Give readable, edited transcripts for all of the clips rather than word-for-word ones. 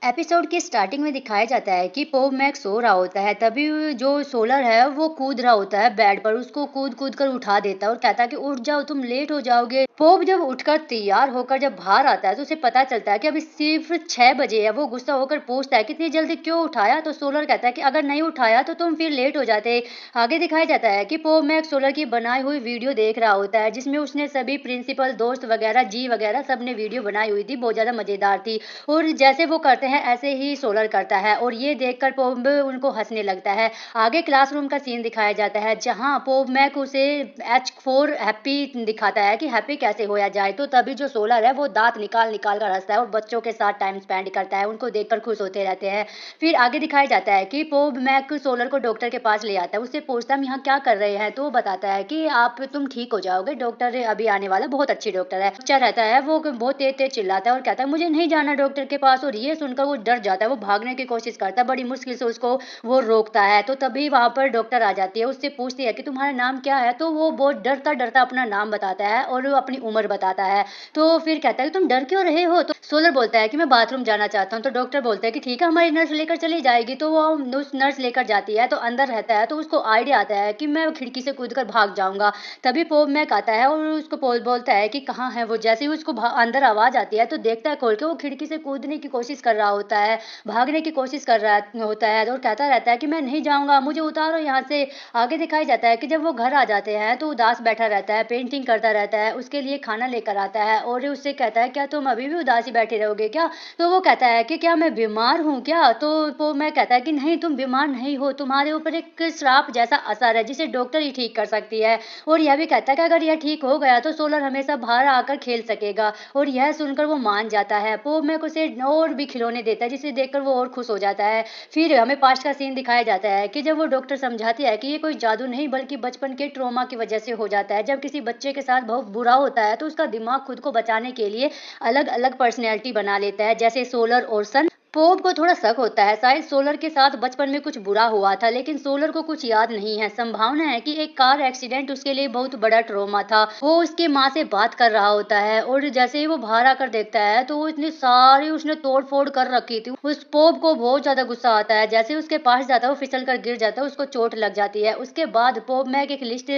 Episode के starting में दिखाया जाता है कि पोप मैक्स सो रहा होता है। तभी जो सोलर है वो कूद रहा होता है बेड पर, उसको कूद कूद कर उठा देता है और कहता है कि उठ जाओ, तुम लेट हो जाओगे। पोप जब उठकर तैयार होकर जब बाहर आता है तो उसे पता चलता है कि अभी सिर्फ 6 बजे है। वो गुस्सा होकर पूछता है कि इतनी जल्दी क्यों उठाया। तो सोलर कहता है कि अगर नहीं उठाया तो तुम फिर लेट हो जाते। आगे दिखाया जाता है कि पोप मैक्स सोलर की बनाई हुई वीडियो देख रहा होता है, जिसमें उसने सभी प्रिंसिपल, दोस्त वगैरह, जी वगैरह सबने वीडियो बनाई हुई थी, बहुत ज्यादा मजेदार थी। और जैसे वो करते हैं ऐसे ही सोलर करता है और ये देखकर पोप उनको हंसने लगता है। आगे क्लासरूम का सीन दिखाया जाता है जहां पोप मैक उसे H4 हैप्पी दिखाता है कि हैप्पी कैसे होया जाए। तो तभी जो सोलर है वो दांत निकाल निकाल कर हंसता है और बच्चों के साथ टाइम स्पेंड करता है, उनको देखकर खुश होते रहते हैं। फिर आगे दिखाया जाता है कि पोप मैक सोलर को डॉक्टर के पास ले आता है, उससे पूछता है यहाँ क्या कर रहे हैं। तो वो बताता है कि आप तुम ठीक हो जाओगे, डॉक्टर अभी आने वाला, बहुत अच्छी डॉक्टर है। बच्चा रहता है वो बहुत तेज तेज चिल्लाता है और कहता है मुझे नहीं जाना डॉक्टर के पास। और ये सुनकर वो डर जाता है, वो भागने की कोशिश करता है, बड़ी मुश्किल से उसको वो रोकता है। तो तभी वहां पर डॉक्टर आ जाती है, उससे पूछती है कि तुम्हारा नाम क्या है। तो वो बहुत डरता डरता अपना नाम बताता है और वो अपनी उम्र बताता है। तो फिर कहता है कि तुम डर क्यों रहे हो। तो सोलर बोलता है कि मैं बाथरूम जाना चाहता हूँ। तो डॉक्टर बोलता है कि ठीक है, हमारी नर्स लेकर चली जाएगी। तो वो उस नर्स लेकर जाती है, तो अंदर रहता है तो उसको आइडिया आता है कि मैं खिड़की से कूद कर भाग जाऊंगा। तभी पोप मैक आता है और उसको बोलता है कि कहाँ है वो। जैसे ही उसको अंदर आवाज आती है तो देखता है खोल के, वो खिड़की से कूदने की कोशिश कर रहा होता है, भागने की कोशिश कर रहा होता है और कहता रहता है कि मैं नहीं जाऊंगा, मुझे उतारो यहाँ से। आगे दिखाई जाता है कि जब वो घर आ जाते हैं तो उदास बैठा रहता है, पेंटिंग करता रहता है, उसके लिए खाना लेकर आता है और उससे कहता है क्या तुम अभी भी उदासी बैठे रहोगे क्या। तो वो कहता है कि क्या मैं बीमार हूँ क्या। तो वो मैं कहता है कि नहीं, तुम बीमार नहीं हो, तुम्हारे ऊपर एक श्राप जैसा असर है जिसे डॉक्टर ही ठीक कर सकती है। और यह भी कहता है कि अगर यह ठीक हो गया तो सोलर हमेशा बाहर आकर खेल सकेगा। और यह सुनकर वो मान जाता है। पोप मैक उसे और भी खिलौने देता है जिसे देखकर वो और खुश हो जाता है। फिर हमें पास्ट का सीन दिखाया जाता है कि जब वो डॉक्टर समझाती है कि ये कोई जादू नहीं बल्कि बचपन के ट्रॉमा की वजह से हो जाता है। जब किसी बच्चे के साथ बहुत बुरा होता है तो उसका दिमाग खुद को बचाने के लिए अलग अलग पर्सनैलिटी बना लेता है, जैसे सोलर और सन। पोप को थोड़ा शक होता है, शायद सोलर के साथ बचपन में कुछ बुरा हुआ था, लेकिन सोलर को कुछ याद नहीं है। संभावना है कि एक कार एक्सीडेंट उसके लिए बहुत बड़ा ट्रॉमा था। वो उसके माँ से बात कर रहा होता है और जैसे ही वो बाहर आकर देखता है तो वो इतनी सारी उसने तोड़ फोड़ कर रखी थी। उस पोप को बहुत ज्यादा गुस्सा आता है। जैसे ही उसके पास जाता है वो फिसल कर गिर जाता है, उसको चोट लग जाती है। उसके बाद पोप मैक एक लिस्ट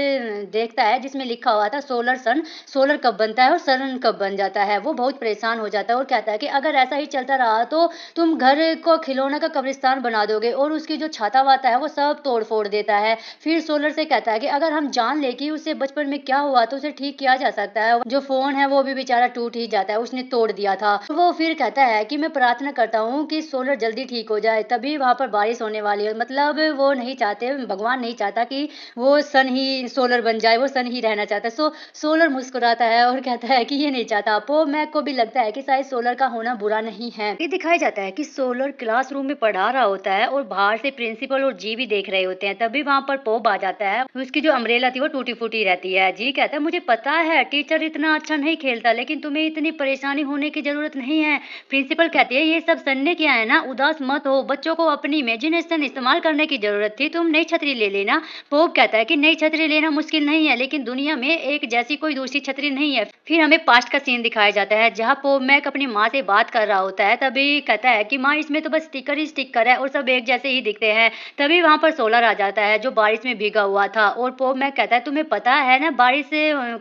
देखता है जिसमें लिखा हुआ था सोलर सन, सोलर कब बनता है और सन कब बन जाता है। वो बहुत परेशान हो जाता है और कहता है कि अगर ऐसा ही चलता रहा तो तुम घर को खिलौना का कब्रिस्तान बना दोगे। और उसकी जो छाता वाता है वो सब तोड़ फोड़ देता है। फिर सोलर से कहता है कि अगर हम जान ले कि उसे बचपन में क्या हुआ तो उसे ठीक किया जा सकता है। जो फोन है वो भी बेचारा टूट ही जाता है, उसने तोड़ दिया था। वो फिर कहता है कि मैं प्रार्थना करता हूँ कि सोलर जल्दी ठीक हो जाए। तभी वहां पर बारिश होने वाली है, मतलब वो नहीं चाहते, भगवान नहीं चाहता कि वो सन ही सोलर बन जाए, वो सन ही रहना चाहता है। सोलर मुस्कुराता है और कहता है कि ये नहीं चाहता। पोप मैक को भी लगता है कि शायद सोलर का होना बुरा नहीं है। ये दिखाया जाता है कि सोलर क्लासरूम में पढ़ा रहा होता है और बाहर से प्रिंसिपल और जी भी देख रहे होते हैं। तभी वहां पर पोप आ जाता है, उसकी जो अम्ब्रेला थी वो टूटी फूटी रहती है। जी कहता है मुझे पता है टीचर इतना अच्छा नहीं खेलता, लेकिन तुम्हें इतनी परेशानी होने की जरूरत नहीं है। प्रिंसिपल कहती है ये सब सन ने किया है ना, उदास मत हो, बच्चों को अपनी इमेजिनेशन इस्तेमाल करने की जरूरत थी, तुम नई छतरी ले लेना। पोप कहता है कि नई छतरी लेना मुश्किल नहीं है, लेकिन दुनिया में एक जैसी कोई दूसरी छतरी नहीं है। फिर हमें पास्ट का सीन दिखाया जाता है जहाँ पोप मैक अपनी माँ से बात कर रहा होता है। तभी कहता है कि माँ इसमें तो बस स्टिकर ही स्टिकर है और सब एक जैसे ही दिखते हैं। तभी वहां पर सोलर आ जाता है जो बारिश में भीगा हुआ था और पोप मैक कहता है तुम्हें पता है ना बारिश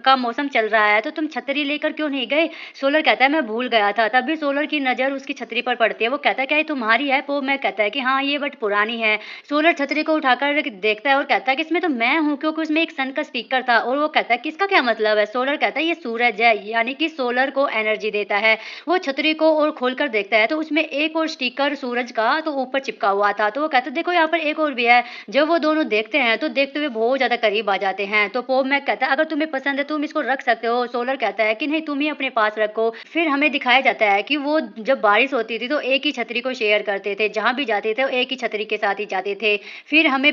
का मौसम चल रहा है तो तुम छतरी लेकर क्यों नहीं गए। सोलर कहता है मैं भूल गया था। तभी सोलर की नजर उसकी छतरी पर पड़ती है, वो कहता है क्या ये तुम्हारी है। पोप मैक कहता है कि हाँ ये बट पुरानी है। सोलर छतरी को उठाकर देखता है और कहता है कि इसमें तो मैं हूँ, क्योंकि उसमें एक सन का स्टिकर था। और वो कहता है कि इसका क्या मतलब है। सोलर कहता है ये सूरज है, यानी कि सोलर को एनर्जी देता है। वो छतरी को और खोलकर देखता है तो उसमें एक और स्टिकर सूरज का तो ऊपर चिपका हुआ था। तो वो कहते देखो यहाँ पर एक और भी है। जब वो दोनों देखते हैं तो देखते हुए बहुत ज्यादा करीब आ जाते हैं। तो पोप मैक कहता है अगर तुम्हें पसंद है तुम इसको रख सकते हो। सोलर कहता है कि नहीं तुम ही अपने पास रखो। फिर हमें दिखाया जाता है कि वो जब बारिश होती थी तो एक ही छतरी को शेयर करते थे, जहां भी जाते थे वो एक ही छतरी के साथ ही जाते थे। फिर हमें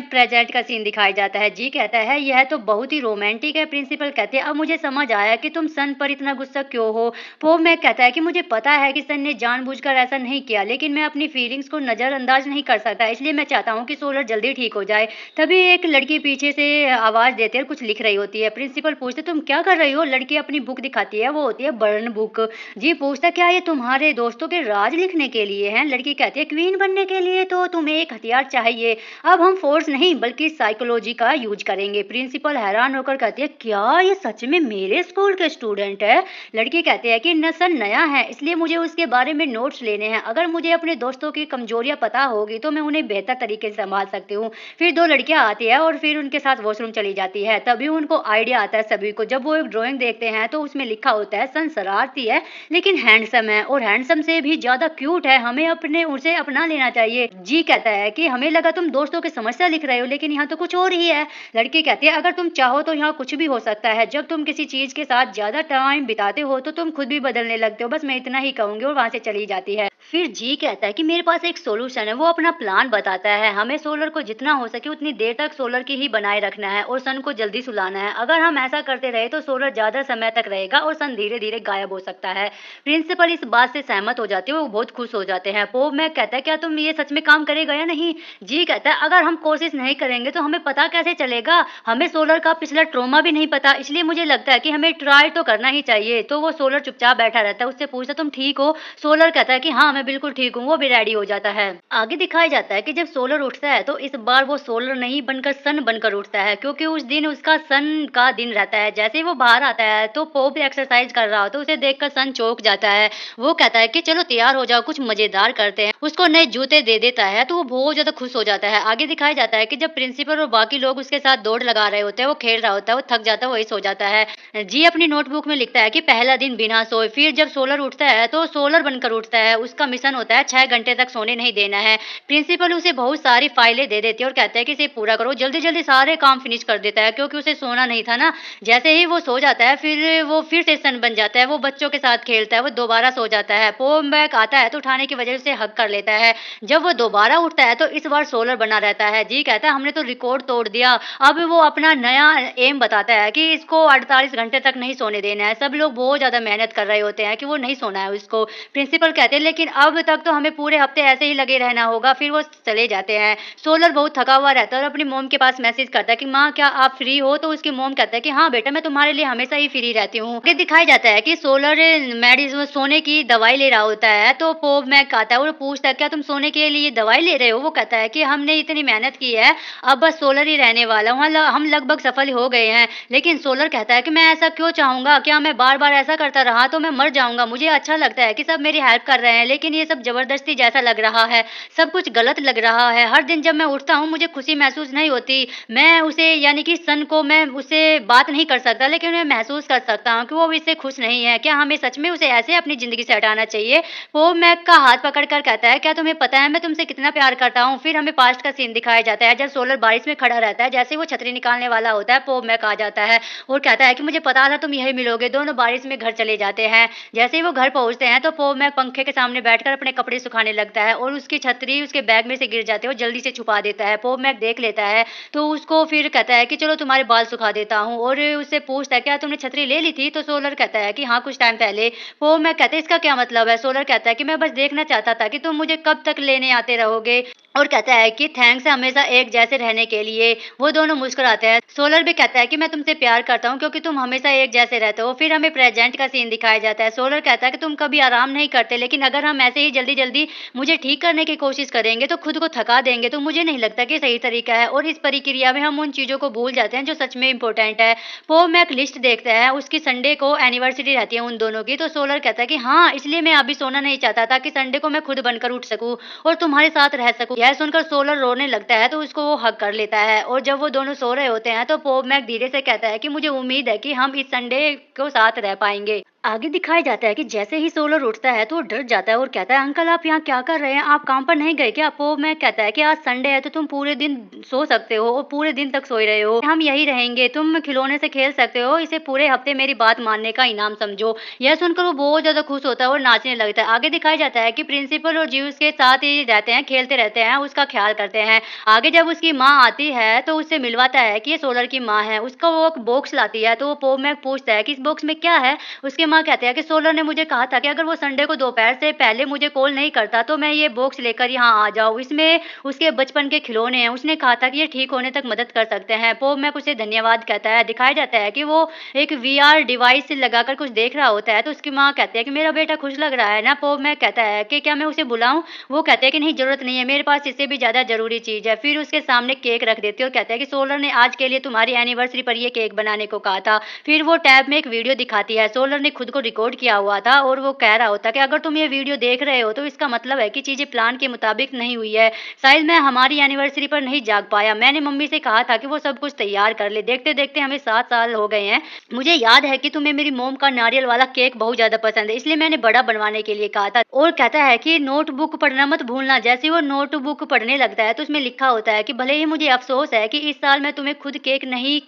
प्रेजेंट का सीन दिखाया जाता है। जी कहता है यह तो बहुत ही रोमांटिक है। प्रिंसिपल कहते हैं अब मुझे समझ आया कि तुम सन पर इतना गुस्सा क्यों हो। पोप मैक कहता है कि मुझे पता है कि सन ने जानबूझकर ऐसा नहीं किया, लेकिन मैं अपनी फीलिंग्स को नज़रअंदाज नहीं कर सकता, इसलिए मैं चाहता हूँ कि सोलर जल्दी ठीक हो जाए। तभी एक लड़की पीछे से आवाज़ देती है और कुछ लिख रही होती है। प्रिंसिपल पूछते तुम क्या कर रही हो? लड़की अपनी बुक दिखाती है, वो होती है बर्न बुक। जी पूछता क्या ये तुम्हारे दोस्तों के राज लिखने के लिए है? लड़की कहती है क्वीन बनने के लिए तो तुम्हें एक हथियार चाहिए। अब हम फोर्स नहीं बल्कि साइकोलॉजी का यूज करेंगे। प्रिंसिपल हैरान होकर कहती है क्या ये सच में मेरे स्कूल के स्टूडेंट है? लड़की कहती है कि नसन नया है, इसलिए मुझे उसके बारे में नोट्स लेने हैं। अगर मुझे अपने दोस्तों की कमजोरियां पता होगी तो मैं उन्हें बेहतर तरीके से संभाल सकती हूँ। फिर दो लड़कियां आती है और फिर उनके साथ वॉशरूम चली जाती है। तभी उनको आइडिया आता है सभी को। जब वो एक ड्राइंग देखते हैं तो उसमें लिखा होता है सन शरारती है लेकिन हैंडसम है और हैंडसम से भी ज्यादा क्यूट है, हमें अपने उसे अपना लेना चाहिए। जी कहता है कि हमें लगा तुम दोस्तों की समस्या लिख रहे हो लेकिन यहाँ तो कुछ और ही है। लड़की कहती है अगर तुम चाहो तो यहाँ कुछ भी हो सकता है। जब तुम किसी चीज के साथ ज्यादा टाइम बिताते हो तो तुम खुद भी बदलने लगते हो। बस मैं इतना ही कहूंगी और वहां से चली जाती है। फिर जी कहता है कि मेरे पास एक सोल्यूशन है। वो अपना प्लान बताता है। हमें सोलर को जितना हो सके उतनी देर तक सोलर की ही बनाए रखना है और सन को जल्दी सुलाना है। अगर हम ऐसा करते रहे तो सोलर ज्यादा समय तक रहेगा और सन धीरे धीरे गायब हो सकता है। प्रिंसिपल इस बात से सहमत हो जाती है, वो बहुत खुश हो जाते हैं। पोप मैक कहता है क्या तुम ये सच में काम करेगा या नहीं? जी कहता है अगर हम कोशिश नहीं करेंगे तो हमें पता कैसे चलेगा? हमें सोलर का पिछला ट्रॉमा भी नहीं पता, इसलिए मुझे लगता है कि हमें ट्राई तो करना ही चाहिए। तो वो सोलर चुपचाप बैठा रहता है, उससे पूछता तुम ठीक हो? सोलर कहता है कि हाँ मैं बिल्कुल ठीक हूँ। वो भी रेडी हो जाता है। आगे दिखाया जाता है कि जब सोलर उठता है तो इस बार वो सोलर नहीं बनकर सन बनकर उठता है, क्योंकि उस दिन उसका सन का दिन रहता है। जैसे ही वो बाहर आता है तो पोप भी एक्सरसाइज कर रहा हो तो उसे देखकर सन चौंक जाता है। वो कहता है कि चलो तैयार हो जाओ, कुछ मजेदार करते हैं। उसको नए जूते दे देता है तो वो बहुत ज्यादा खुश हो जाता है। आगे दिखाया जाता है कि जब प्रिंसिपल और बाकी लोग उसके साथ दौड़ लगा रहे होते हैं, वो खेल रहा होता है, वो थक जाता है, वही सो जाता है। जी अपनी नोटबुक में लिखता है कि पहला दिन बिना सोए। फिर जब सोलर उठता है तो सोलर बनकर उठता है। उसका मिशन होता है 6 घंटे तक सोने नहीं देना है। प्रिंसिपल उसे बहुत सारी फाइलें दे देती है और कहता है कि इसे पूरा करो। जल्दी जल्दी सारे काम फिनिश कर देता है क्योंकि उसे सोना नहीं था ना। जैसे ही वो सो जाता है फिर वो फिर से सन बन जाता है। वो बच्चों के साथ खेलता है, वो दोबारा सो जाता है। पोम बैक आता है तो उठाने की वजह से हक कर लेता है। जब वो दोबारा उठता है तो इस बार सोलर बना रहता है। जी कहता है हमने तो रिकॉर्ड तोड़ दिया। अब वो अपना नया एम बताता है कि इसको 48 घंटे तक नहीं सोने देना है। सब लोग बहुत ज्यादा मेहनत कर रहे होते हैं कि वो नहीं सोना है उसको। प्रिंसिपल कहते हैं लेकिन अब तक तो हमें पूरे हफ्ते ऐसे ही लगे रहना होगा। फिर वो चले जाते हैं। सोलर बहुत थका हुआ रहता है और अपनी मोम के पास मैसेज करता है कि माँ क्या आप फ्री हो? तो उसकी मोम कहता है कि हाँ बेटा मैं तुम्हारे लिए हमेशा ही फ्री रहती हूँ। आगे दिखाया जाता है कि सोलर मेडिसिन सोने की दवाई ले रहा होता है तो पोप मैक आता है और पूछता है क्या तुम सोने के लिए दवाई ले रहे हो? वो कहता है कि हमने इतनी मेहनत की है, अब बस सोलर ही रहने वाला हूँ। हम लगभग सफल हो गए हैं। लेकिन सोलर कहता है कि मैं ऐसा क्यों चाहूंगा? क्या मैं बार बार ऐसा करता रहा तो मैं मर जाऊंगा। मुझे अच्छा लगता है कि सब मेरी हेल्प कर रहे हैं लेकिन ये सब जबरदस्ती जैसा लग रहा है, सब कुछ गलत लग रहा है। हर दिन जब मैं उठता हूँ मुझे खुशी महसूस नहीं होती। मैं उसे यानी कि सन को मैं उससे बात नहीं कर सकता लेकिन मैं महसूस कर सकता हूँ कि वो इससे खुश नहीं है। क्या हमें सच में उसे ऐसे अपनी जिंदगी से हटाना चाहिए? वो मैक का हाथ पकड़कर कहता है क्या तुम्हें पता है मैं तुमसे कितना प्यार करता हूँ? फिर हमें पास्ट का सीन दिखाया जाता है जब सोलर बारिश में खड़ा रहता है। जैसे वो छतरी निकालने वाला होता है पोप मैक आ जाता है और कहता है कि मुझे पता था तुम यही मिलोगे। दोनों बारिश में घर चले जाते हैं। जैसे ही वो घर पहुंचते हैं तो पोप मैक पंखे के सामने बैठकर अपने कपड़े सुखाने लगता है और उसकी छतरी उसके बैग में से गिर जाती है और जल्दी से छुपा देता है। पोप मैक देख लेता है तो उसको फिर कहता है कि चलो तुम्हारे बाल सुखा देता हूँ और उससे पूछता है क्या तुमने छतरी ले ली थी? तो सोलर कहता है कि हाँ कुछ टाइम पहले। पोप मैक कहता है इसका क्या मतलब है? सोलर कहता है कि मैं बस देखना चाहता था कि तुम मुझे कब तक लेने आते रहोगे और कहता है कि थैंक्स हमेशा एक जैसे रहने के लिए। वो दोनों मुस्कुराते हैं। सोलर भी कहता है कि मैं तुमसे प्यार करता हूँ क्योंकि तुम हमेशा एक जैसे रहते हो। फिर हमें प्रेजेंट का सीन दिखाया जाता है। सोलर कहता है कि तुम कभी आराम नहीं करते लेकिन अगर हम ऐसे ही जल्दी जल्दी मुझे ठीक करने की कोशिश करेंगे तो खुद को थका देंगे। तो मुझे नहीं लगता कि सही तरीका है और इस प्रक्रिया में हम उन चीजों को भूल जाते हैं जो सच में इम्पोर्टेंट है। पोप मैक लिस्ट देखता है, उसकी संडे को एनिवर्सरी रहती है उन दोनों की। तो सोलर कहता है कि हाँ इसलिए मैं अभी सोना नहीं चाहता ताकि संडे को मैं खुद बनकर उठ सकूं और तुम्हारे साथ रह सकूं। यह सुनकर सोलर रोने लगता है तो उसको वो हग कर लेता है और जब वो दोनों सो रहे होते हैं तो पोप मैक धीरे से कहता है कि मुझे उम्मीद है कि हम इस संडे को साथ रह पाएंगे। आगे दिखाया जाता है कि जैसे ही सोलर उठता है तो वो डर जाता है और कहता है अंकल आप यहाँ क्या कर रहे हैं? आप काम पर नहीं गए क्या? पोप मैक कहता है कि आज संडे है तो तुम पूरे दिन सो सकते हो और पूरे दिन तक सोए रहे हो। हम यही रहेंगे, तुम खिलौने से खेल सकते हो, इसे पूरे हफ्ते मेरी बात मानने का इनाम समझो। यह सुनकर वो बहुत ज्यादा खुश होता है और नाचने लगता है। आगे दिखाया जाता है कि प्रिंसिपल और जीव के साथ ही रहते हैं, खेलते रहते हैं, उसका ख्याल करते हैं। आगे जब उसकी माँ आती है तो उससे मिलवाता है कि ये सोलर की माँ है। उसका वो एक बॉक्स लाती है तो वो पोप मैक पूछता है कि इस बॉक्स में क्या है? उसके माँ कहते हैं कि सोलर ने मुझे कहा था कि अगर वो संडे को दोपहर से पहले मुझे कॉल नहीं करता तो मैं ये बॉक्स लेकर यहाँ आ जाऊँ। इसमें उसके बचपन के खिलौने हैं। उसने कहा था कि ये ठीक होने तक मदद कर सकते हैं। पॉप मैक उसे धन्यवाद कहता है। दिखाया जाता है कि वो एक वीआर डिवाइस लगाकर कुछ देख रहा होता है, तो उसकी माँ कहती है कि मेरा बेटा खुश लग रहा है ना। पॉप मैक कहता है कि क्या मैं उसे बुलाऊँ? वो कहते हैं कि नहीं, ज़रूरत नहीं है, मेरे पास इससे भी ज़्यादा ज़रूरी चीज़ है। फिर उसके सामने केक रख देती है और कहता है कि सोलर ने आज के लिए तुम्हारी एनिवर्सरी पर ये केक बनाने को कहा था। फिर वो टैब में एक वीडियो दिखाती है। सोलर ने खुद को रिकॉर्ड किया हुआ था और वो कह रहा होता है कि अगर तुम ये वीडियो देख रहे हो तो इसका मतलब है कि चीज़ें प्लान के मुताबिक नहीं हुई है। शायद मैं हमारी एनिवर्सरी पर नहीं जाग पाया। मैंने मम्मी से कहा था कि वो सब कुछ तैयार कर ले। देखते-देखते हमें 7 साल हो गए हैं। मुझे याद है कि तुम्हें मेरी मोम का नारियल वाला केक बहुत ज़्यादा पसंद है, इसलिए मैंने बड़ा बनवाने के लिए कहा था। और कहता है कि नोटबुक पढ़ना मत भूलना। जैसे ही वो नोटबुक पढ़ने लगता है तो उसमें लिखा होता है कि भले ही मुझे अफ़सोस है कि इस साल मैं तुम्हें खुद केक नहीं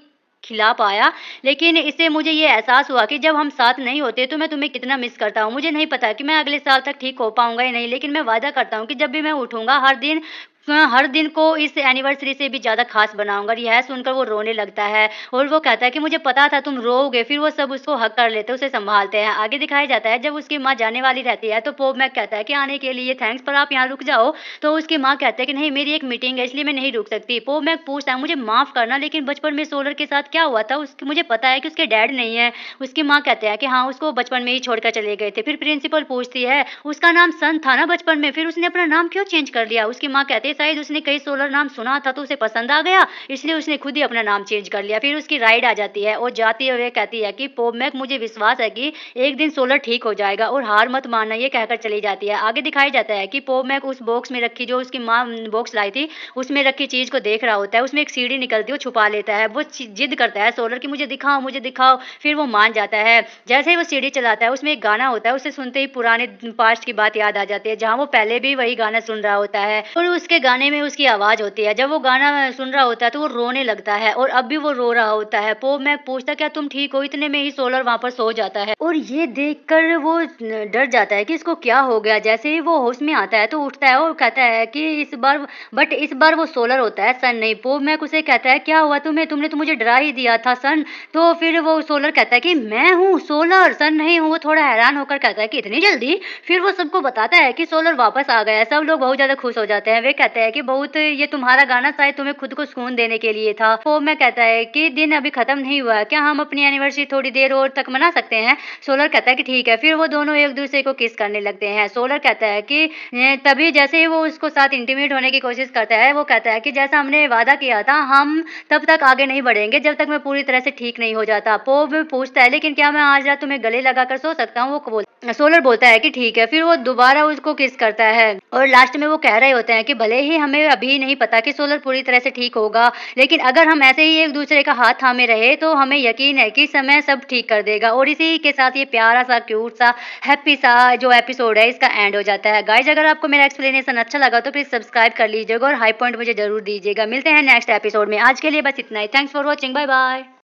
खिला पाया, लेकिन इससे मुझे ये एहसास हुआ कि जब हम साथ नहीं होते तो मैं तुम्हें कितना मिस करता हूँ। मुझे नहीं पता कि मैं अगले साल तक ठीक हो पाऊँगा या नहीं, लेकिन मैं वादा करता हूँ कि जब भी मैं उठूँगा हर दिन को इस एनिवर्सरी से भी ज़्यादा ख़ास बनाऊँगा। और यह सुनकर वो रोने लगता है और वो कहता है कि मुझे पता था तुम रोओगे। फिर वो सब उसको हग कर लेते हैं, उसे सँभालते हैं। आगे दिखाया जाता है जब उसकी माँ जाने वाली रहती है तो पॉप मैक कहता है कि आने के लिए थैंक्स, पर आप यहाँ रुक जाओ। तो उसकी माँ कहते हैं कि नहीं, मेरी एक मीटिंग है इसलिए मैं नहीं रुक सकती। पॉप मैक पूछता है मुझे माफ़ करना, लेकिन बचपन में सोलर के साथ क्या हुआ था? उसकी मुझे पता है कि उसके डैड नहीं है। उसकी माँ कहते हैं कि हाँ, उसको बचपन में ही छोड़कर चले गए थे। फिर प्रिंसिपल पूछती है उसका नाम सन था ना बचपन में, फिर उसने अपना नाम क्यों चेंज कर लिया? उसकी माँ कहती है शायद उसने कहीं सोलर नाम सुना था तो उसे पसंद आ गया, इसलिए उसने खुद ही अपना नाम चेंज कर लिया। फिर उसकी राइड आ जाती है और जाते हुए कहती है कि पॉप मैक मुझे विश्वास है कि एक दिन सोलर ठीक हो जाएगा और हार मत मानना, ये कहकर चली जाती है। आगे दिखाया जाता है कि पॉप मैक उस बॉक्स में रखी, जो उसकी माँ बॉक्स लाई थी, उसमें रखी चीज़ को देख रहा होता है। उसमें एक सीढ़ी निकलती है, वो छुपा लेता है। वो जिद करता है सोलर कि मुझे दिखाओ, मुझे दिखाओ। फिर वो मान जाता है। जैसे ही वो सीढ़ी चलाता है उसमें एक गाना होता है, उसे सुनते ही पुराने पास्ट की बात याद आ जाती है, जहाँ वो पहले भी वही गाना सुन रहा होता है और उसके गाने में उसकी आवाज़ होती है। जब वो गाना सुन रहा होता है तो वो रोने लगता है और अब भी वो रो रहा होता है। पॉप मैक पूछता है क्या तुम ठीक हो? इतने में ही सोलर वहाँ पर सो जाता है और ये देखकर वो डर जाता है कि इसको क्या हो गया। जैसे ही वो होश में आता है तो उठता है और कहता है कि इस बार वो सोलर होता है, सन नहीं। पॉप मैक उसे कहता है क्या हुआ तुम्हें? तुमने तो मुझे डरा ही दिया था सन। तो फिर वो सोलर कहता है कि मैं हूँ सोलर, सन नहीं हूँ। वो थोड़ा हैरान होकर कहता है कि इतनी जल्दी? फिर वो सबको बताता है कि सोलर वापस आ गया है। सब लोग बहुत ज़्यादा खुश हो जाते हैं। वे कहते हैं कि बहुत ये तुम्हारा गाना शायद तुम्हें खुद को सुकून देने के लिए था। पॉप मैक कहता है कि दिन अभी खत्म नहीं हुआ है, क्या हम अपनी एनिवर्सरी थोड़ी देर और तक मना सकते हैं? सोलर कहता है कि ठीक है। फिर वो दोनों एक दूसरे को किस करने लगते हैं। सोलर कहता है कि तभी जैसे ही वो उसको साथ इंटीमेट होने की कोशिश करता है, वो कहता है कि जैसा हमने वादा किया था, हम तब तक आगे नहीं बढ़ेंगे जब तक मैं पूरी तरह से ठीक नहीं हो जाता। पॉप पूछता है लेकिन क्या मैं आज रात तुम्हें गले लगाकर सो सकता हूँ? सोलर बोलता है कि ठीक है। फिर वो दोबारा उसको किस करता है और लास्ट में वो कह रहे होते हैं कि भले ही हमें अभी नहीं पता कि सोलर पूरी तरह से ठीक होगा, लेकिन अगर हम ऐसे ही एक दूसरे का हाथ थामे रहे तो हमें यकीन है कि समय सब ठीक कर देगा। और इसी के साथ ये प्यारा सा, क्यूट सा, हैप्पी सा जो एपिसोड है इसका एंड हो जाता है। गाइज, अगर आपको मेरा एक्सप्लेनेशन अच्छा लगा तो प्लीज सब्सक्राइब कर लीजिएगा और हाई पॉइंट मुझे जरूर दीजिएगा। मिलते हैं नेक्स्ट एपिसोड में। आज के लिए बस इतना ही। Thanks for watching. Bye bye.